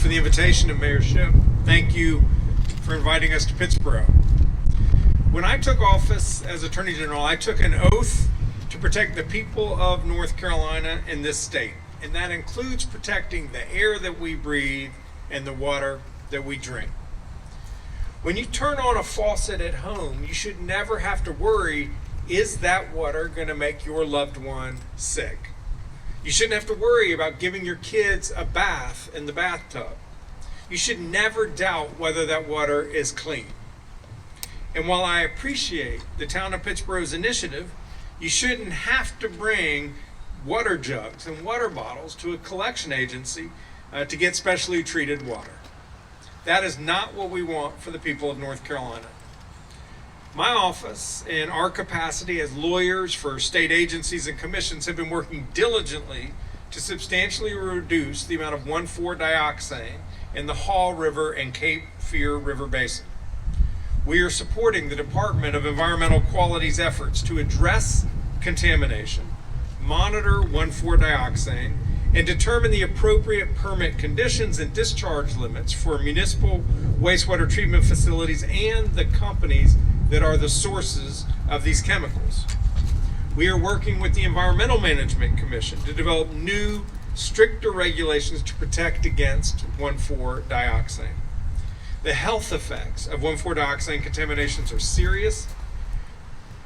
for the invitation and mayorship. Thank you for inviting us to Pittsburgh. When I took office as Attorney General, I took an oath to protect the people of North Carolina and this state. And that includes protecting the air that we breathe and the water that we drink. When you turn on a faucet at home, you should never have to worry, is that water going to make your loved one sick? You shouldn't have to worry about giving your kids a bath in the bathtub. You should never doubt whether that water is clean. And while I appreciate the town of Pittsburgh's initiative, you shouldn't have to bring water jugs and water bottles to a collection agency to get specially treated water. That is not what we want for the people of North Carolina. My office and our capacity as lawyers for state agencies and commissions have been working diligently to substantially reduce the amount of 1,4-dioxane in the Hall River and Cape Fear River Basin. We are supporting the Department of Environmental Quality's efforts to address contamination, monitor 1,4-dioxane, and determine the appropriate permit conditions and discharge limits for municipal wastewater treatment facilities and the companies that are the sources of these chemicals. We are working with the Environmental Management Commission to develop new, stricter regulations to protect against 1,4-dioxane. The health effects of 1,4-dioxane contaminations are serious,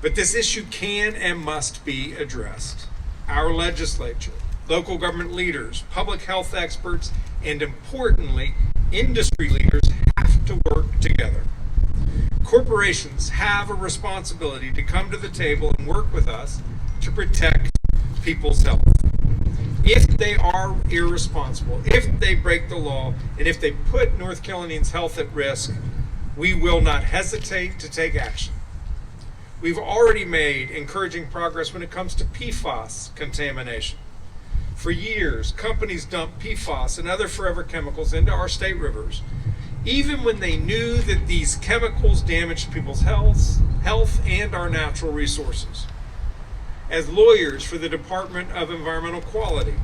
but this issue can and must be addressed. Our legislature, local government leaders, public health experts, and importantly, industry leaders have to work together. Corporations have a responsibility to come to the table and work with us to protect people's health. If they are irresponsible, if they break the law, and if they put North Carolinians' health at risk, we will not hesitate to take action. We've already made encouraging progress when it comes to PFAS contamination. For years, companies dumped PFAS and other forever chemicals into our state rivers, even when they knew that these chemicals damaged people's health and our natural resources. As lawyers for the Department of Environmental Quality,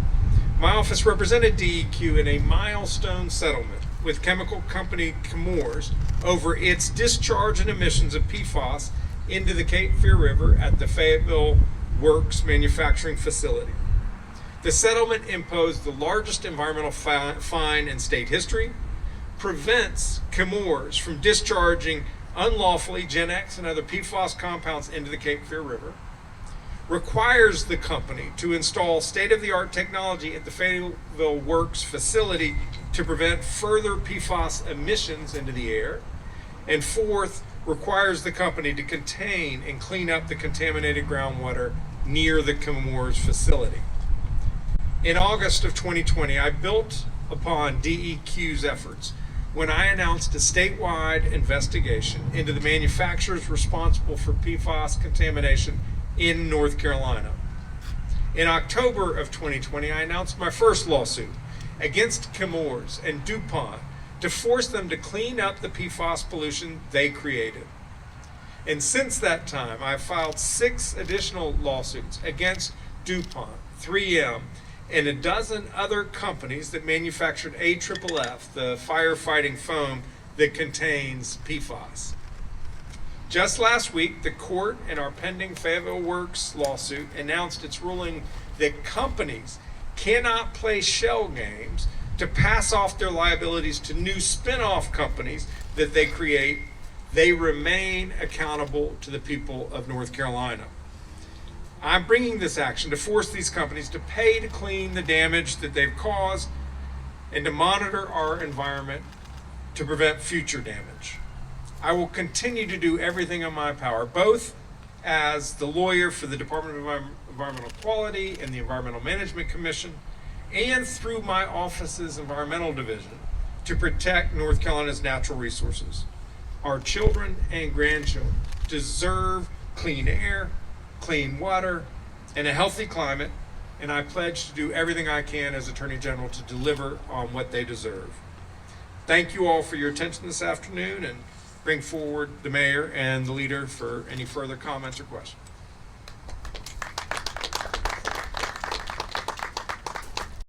my office represented DEQ in a milestone settlement with chemical company Chemours over its discharge and emissions of PFAS into the Cape Fear River at the Fayetteville Works manufacturing facility. The settlement imposed the largest environmental fine in state history, prevents Chemours from discharging unlawfully Gen X and other PFAS compounds into the Cape Fear River, requires the company to install state-of-the-art technology at the Fayetteville Works facility to prevent further PFAS emissions into the air, and fourth, requires the company to contain and clean up the contaminated groundwater near the Chemours facility. In August of 2020, I built upon DEQ's efforts when I announced a statewide investigation into the manufacturers responsible for PFAS contamination in North Carolina. In October of 2020, I announced my first lawsuit against Chemours and DuPont to force them to clean up the PFAS pollution they created. And since that time, I've filed 6 additional lawsuits against DuPont, 3M, and a dozen other companies that manufactured AFFF, the firefighting foam that contains PFAS. Just last week, the court in our pending Fayetteville Works lawsuit announced its ruling that companies cannot play shell games to pass off their liabilities to new spin-off companies that they create. They remain accountable to the people of North Carolina. I'm bringing this action to force these companies to pay to clean the damage that they've caused and to monitor our environment to prevent future damage. I will continue to do everything in my power, both as the lawyer for the Department of Environmental Quality and the Environmental Management Commission, and through my office's environmental division, to protect North Carolina's natural resources. Our children and grandchildren deserve clean air, clean water, and a healthy climate, and I pledge to do everything I can as Attorney General to deliver on what they deserve. Thank you all for your attention this afternoon, and bring forward the mayor and the leader for any further comments or questions.